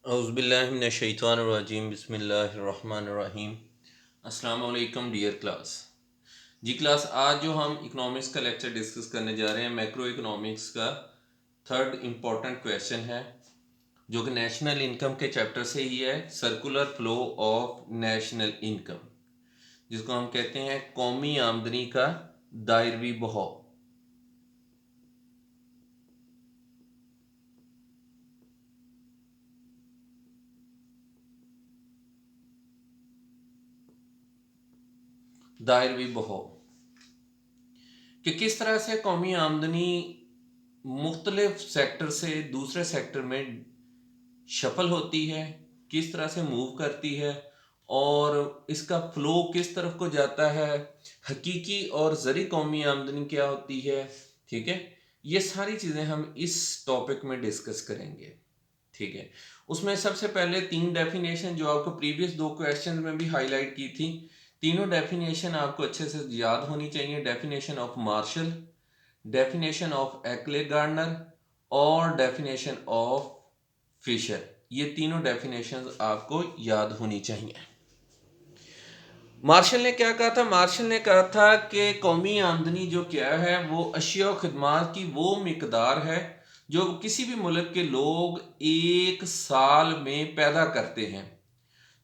اعوذ باللہ من الشیطان الرجیم، بسم اللہ الرحمن الرحیم۔ السلام علیکم ڈیئر کلاس۔ جی کلاس، آج جو ہم اکنامکس کا لیکچر ڈسکس کرنے جا رہے ہیں، میکرو اکنامکس کا تھرڈ امپورٹنٹ کویشچن ہے، جو کہ نیشنل انکم کے چیپٹر سے ہی ہے، circular flow of national income, جس کو ہم کہتے ہیں قومی آمدنی کا دائروی بہاؤ۔ دائروی بہاؤ کہ کس طرح سے قومی آمدنی مختلف سیکٹر سے دوسرے سیکٹر میں شفل ہوتی ہے، کس طرح سے موو کرتی ہے، اور اس کا فلو کس طرف کو جاتا ہے، حقیقی اور زرعی قومی آمدنی کیا ہوتی ہے۔ ٹھیک ہے، یہ ساری چیزیں ہم اس ٹاپک میں ڈسکس کریں گے۔ ٹھیک ہے، اس میں سب سے پہلے 3 ڈیفینیشن جو آپ کو پریویس 2 کویشچن میں بھی ہائی لائٹ کی تھی، تینوں ڈیفینیشن آپ کو اچھے سے یاد ہونی چاہیے۔ Definition of Marshall, definition of Ackley Gardner اور ڈیفینیشن آف فشر، یہ تینوں ڈیفینیشنز آپ کو یاد ہونی چاہیے۔ مارشل نے کیا کہا تھا؟ مارشل نے کہا تھا کہ قومی آمدنی جو کیا ہے وہ اشیاء و خدمات کی وہ مقدار ہے جو کسی بھی ملک کے لوگ ایک سال میں پیدا کرتے ہیں۔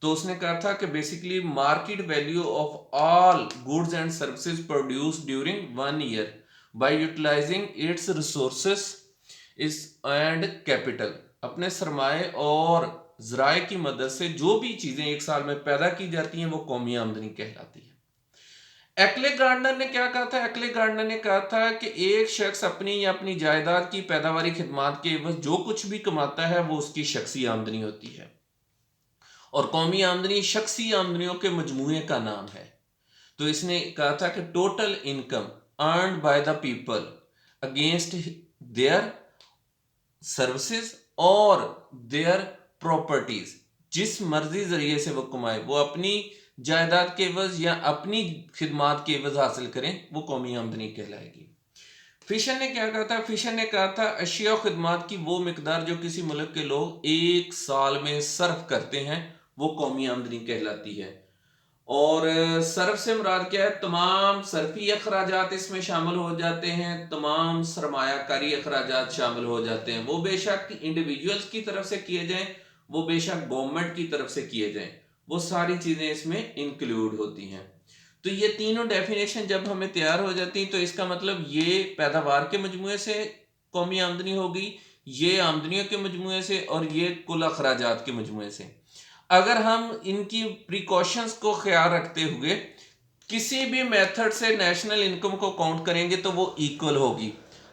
تو اس نے کہا تھا کہ basically market value of all goods and services produce during 1 year by utilizing its resources and capital, اپنے سرمایہ اور ذرائع کی مدد سے جو بھی چیزیں ایک سال میں پیدا کی جاتی ہیں وہ قومی آمدنی کہلاتی ہے۔ ایکلے گارڈنر نے کیا کہا تھا؟ ایکلے گارڈنر نے کہا تھا کہ ایک شخص اپنی یا اپنی جائیداد کی پیداواری خدمات کے عوض جو کچھ بھی کماتا ہے وہ اس کی شخصی آمدنی ہوتی ہے، اور قومی آمدنی شخصی آمدنیوں کے مجموعے کا نام ہے۔ تو اس نے کہا تھا کہ total income earned by the people against their services اور دیئر پراپرٹیز، جس مرضی ذریعے سے وہ کمائے، وہ اپنی جائیداد کے عوض یا اپنی خدمات کے عوض حاصل کریں، وہ قومی آمدنی کہلائے گی۔ فشر نے کیا کہا تھا؟ فشر نے کہا تھا اشیاء و خدمات کی وہ مقدار جو کسی ملک کے لوگ ایک سال میں صرف کرتے ہیں وہ قومی آمدنی کہلاتی ہے۔ اور صرف سے مراد کیا ہے؟ تمام صرفی اخراجات اس میں شامل ہو جاتے ہیں، تمام سرمایہ کاری اخراجات شامل ہو جاتے ہیں، وہ بے شک انڈیویجولز کی طرف سے کیے جائیں، وہ بے شک گورنمنٹ کی طرف سے کیے جائیں، وہ ساری چیزیں اس میں انکلوڈ ہوتی ہیں۔ تو یہ تینوں ڈیفینیشن جب ہمیں تیار ہو جاتی ہیں تو اس کا مطلب یہ پیداوار کے مجموعے سے قومی آمدنی ہوگی، یہ آمدنیوں کے مجموعے سے، اور یہ کل اخراجات کے مجموعے سے۔ اگر ہم ان کی پریکاشنز کو خیال رکھتے ہوئے کسی بھی میتھڈ سے نیشنل انکم کو کاؤنٹ کریں گے تو وہ ایکول ہوگی۔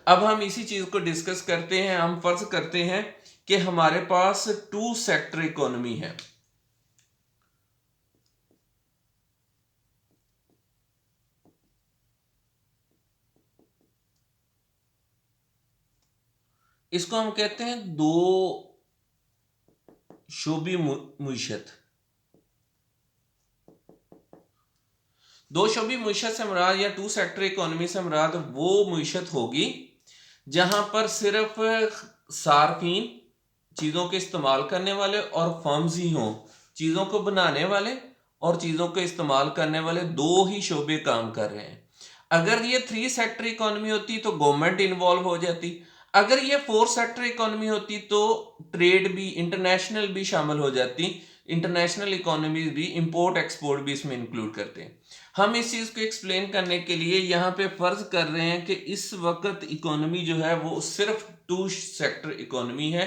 اب ہم اسی چیز کو ڈسکس کرتے ہیں۔ ہم فرض کرتے ہیں کہ ہمارے پاس 2 سیکٹر اکانومی ہے۔ اس کو ہم کہتے ہیں 2 شعبی معیشت۔ 2 شعبی معیشت سے مراد یا 2 سیکٹر اکانومی سے مراد وہ معیشت ہوگی جہاں پر صرف صارفین، چیزوں کے استعمال کرنے والے اور فرمز ہی ہوں، چیزوں کو بنانے والے اور چیزوں کو استعمال کرنے والے 2 ہی شعبے کام کر رہے ہیں۔ اگر یہ 3 سیکٹر اکانومی ہوتی تو گورنمنٹ انوالو ہو جاتی، اگر یہ 4 سیکٹر اکانومی ہوتی تو ٹریڈ بھی، انٹرنیشنل بھی شامل ہو جاتی، انٹرنیشنل اکانومی بھی، امپورٹ ایکسپورٹ بھی اس میں انکلوڈ کرتے ہیں۔ ہم اس چیز کو ایکسپلین کرنے کے لیے یہاں پہ فرض کر رہے ہیں کہ اس وقت اکانومی جو ہے وہ صرف 2 سیکٹر اکانومی ہے،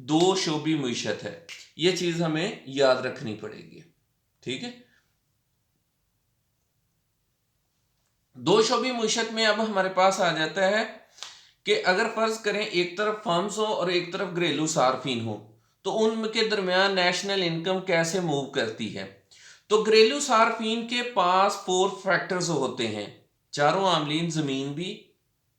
2 شعبی معیشت ہے۔ یہ چیز ہمیں یاد رکھنی پڑے گی۔ ٹھیک ہے، 2 شعبی معیشت میں اب ہمارے پاس آ جاتا ہے کہ اگر فرض کریں ایک طرف فرمز ہو اور ایک طرف گھریلو صارفین ہو تو ان کے درمیان نیشنل انکم کیسے موو کرتی ہے۔ تو گھریلو صارفین کے پاس 4 فیکٹرز ہوتے ہیں۔ چاروں عاملین، زمین بھی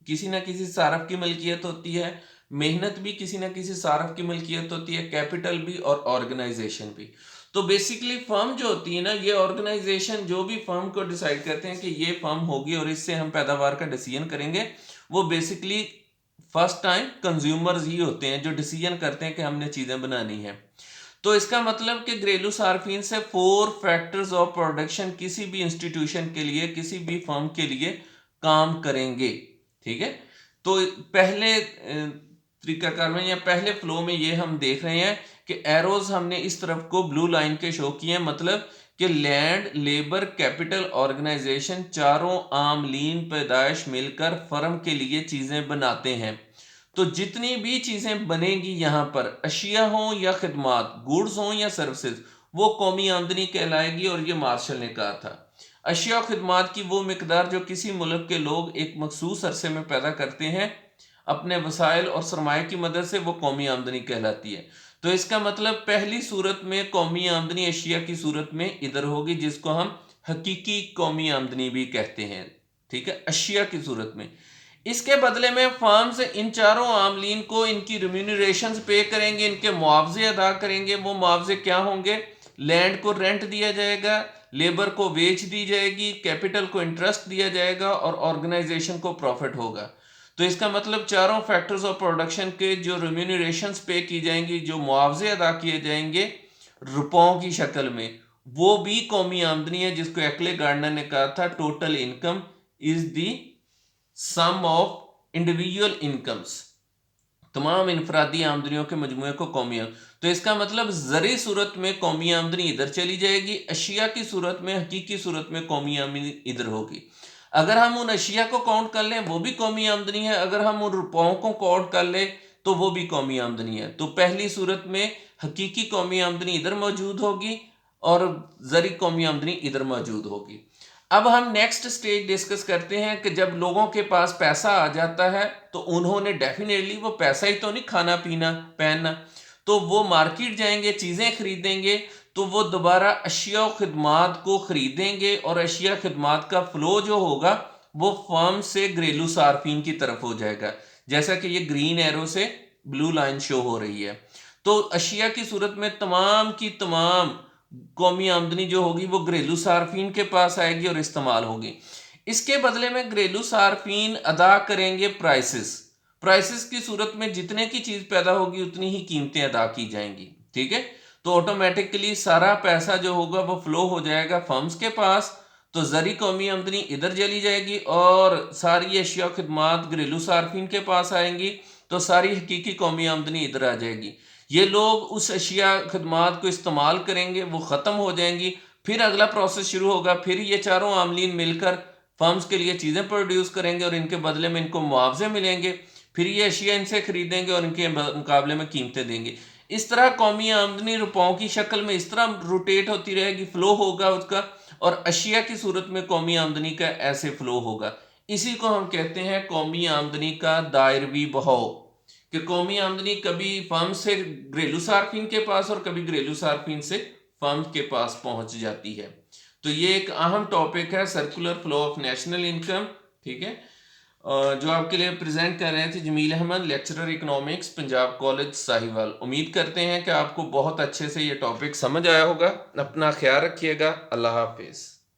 کسی نہ کسی صارف کی ملکیت ہوتی ہے، محنت بھی کسی نہ کسی صارف کی ملکیت ہوتی ہے، کیپٹل بھی اور آرگنائزیشن بھی۔ تو بیسیکلی فرم جو ہوتی ہے نا، یہ آرگنائزیشن جو بھی فرم کو ڈیسائیڈ کرتے ہیں کہ یہ فرم ہوگی اور اس سے ہم پیداوار کا ڈیسیژن کریں گے، وہ بیسیکلی فرسٹ ٹائم کنزیومرز ہی ہوتے ہیں جو ڈیسیژن کرتے ہیں کہ ہم نے چیزیں بنانی ہیں۔ تو اس کا مطلب کہ گھریلو صارفین سے 4 فیکٹرز آف پروڈکشن کسی بھی انسٹیٹیوشن کے لیے، کسی بھی فرم کے لیے کام کریں گے. ٹھیک ہے. تو پہلے طریقہ کار میں یا پہلے فلو میں یہ ہم دیکھ رہے ہیں کہ ایروز ہم نے اس طرف کو بلو لائن کے شو کیے ہیں، مطلب کہ لینڈ، لیبر، کیپٹل، آرگنائزیشن چاروں عاملین پیدائش مل کر فرم کے لیے چیزیں بناتے ہیں. تو جتنی بھی چیزیں بنیں گی یہاں پر، اشیاء ہوں یا خدمات، گوڈز ہوں یا سروسز، وہ قومی آمدنی کہلائے گی. اور یہ مارشل نے کہا تھا اشیاء و خدمات کی وہ مقدار جو کسی ملک کے لوگ ایک مخصوص عرصے میں پیدا کرتے ہیں اپنے وسائل اور سرمایہ کی مدد سے، وہ قومی آمدنی کہلاتی ہے. تو اس کا مطلب پہلی صورت میں قومی آمدنی اشیاء کی صورت میں ادھر ہوگی، جس کو ہم حقیقی قومی آمدنی بھی کہتے ہیں. ٹھیک ہے، اشیاء کی صورت میں. اس کے بدلے میں فارمز ان چاروں عاملین کو ان کی ریمونریشنز پے کریں گے، ان کے معاوضے ادا کریں گے. وہ معاوضے کیا ہوں گے؟ لینڈ کو رینٹ دیا جائے گا، لیبر کو ویج دی جائے گی، کیپٹل کو انٹرسٹ دیا جائے گا، اور آرگنائزیشن کو پروفٹ ہوگا. تو اس کا مطلب چاروں فیکٹرز آف پروڈکشن کے جو ریمونریشنز پے کی جائیں گی، جو معاوضے ادا کیے جائیں گے روپوں کی شکل میں، وہ بھی قومی آمدنی ہے، جس کو ایکلے گارڈنر نے کہا تھا total income is the some of individual incomes, تمام انفرادی آمدنیوں کے مجموعے کو قومی آمدنی. تو اس کا مطلب زرعی صورت میں قومی آمدنی ادھر چلی جائے گی، اشیاء کی صورت میں، حقیقی صورت میں قومی آمدنی ادھر ہوگی. اگر ہم ان اشیاء کو کاؤنٹ کر لیں وہ بھی قومی آمدنی ہے، اگر ہم ان روپوں کو کاؤنٹ کر لیں تو وہ بھی قومی آمدنی ہے. تو پہلی صورت میں حقیقی قومی آمدنی ادھر موجود ہوگی اور زرعی قومی آمدنی ادھر موجود ہوگی. اب ہم نیکسٹ سٹیج ڈسکس کرتے ہیں کہ جب لوگوں کے پاس پیسہ آ جاتا ہے تو انہوں نے ڈیفینیٹلی وہ پیسہ ہی تو نہیں کھانا پینا پہننا، تو وہ مارکیٹ جائیں گے، چیزیں خریدیں گے. تو وہ دوبارہ اشیاء و خدمات کو خریدیں گے، اور اشیاء خدمات کا فلو جو ہوگا وہ فرم سے گھریلو صارفین کی طرف ہو جائے گا، جیسا کہ یہ گرین ایرو سے بلو لائن شو ہو رہی ہے. تو اشیاء کی صورت میں تمام کی تمام قومی آمدنی جو ہوگی وہ گھریلو صارفین کے پاس آئے گی اور استعمال ہوگی. اس کے بدلے میں گھریلو صارفین ادا کریں گے پرائسز کی صورت میں جتنے کی چیز پیدا ہوگی اتنی ہی قیمتیں ادا کی جائیں گی. ٹھیک ہے. تو آٹومیٹکلی سارا پیسہ جو ہوگا وہ فلو ہو جائے گا فرمز کے پاس. تو زرعی قومی آمدنی ادھر چلی جائے گی اور ساری اشیاء خدمات گھریلو صارفین کے پاس آئیں گی، تو ساری حقیقی قومی آمدنی ادھر آ جائے گی. یہ لوگ اس اشیاء خدمات کو استعمال کریں گے، وہ ختم ہو جائیں گی. پھر اگلا پروسیس شروع ہوگا، پھر یہ چاروں عاملین مل کر فرمز کے لیے چیزیں پروڈیوس کریں گے اور ان کے بدلے میں ان کو معاوضے ملیں گے. پھر یہ اشیاء ان سے خریدیں گے اور ان کے مقابلے میں قیمتیں دیں گے. اس طرح قومی آمدنی روپوں کی شکل میں اس طرح روٹیٹ ہوتی رہے گی، فلو ہوگا اس کا، اور اشیاء کی صورت میں قومی آمدنی کا ایسے فلو ہوگا. اسی کو ہم کہتے ہیں قومی آمدنی کا دائروی بہاؤ، کہ قومی آمدنی کبھی فرم سے گھریلو صارفین کے پاس اور کبھی گھریلو صارفین سے فرم کے پاس پہنچ جاتی ہے. تو یہ ایک اہم ٹاپک ہے، circular flow of national income. ٹھیک ہے. جو آپ کے لیے پریزنٹ کر رہے تھے Jamil Ahmed, lecturer economics, Punjab college Sahiwal. امید کرتے ہیں کہ آپ کو بہت اچھے سے یہ ٹاپک سمجھ آیا ہوگا. اپنا خیال رکھیے گا. اللہ حافظ.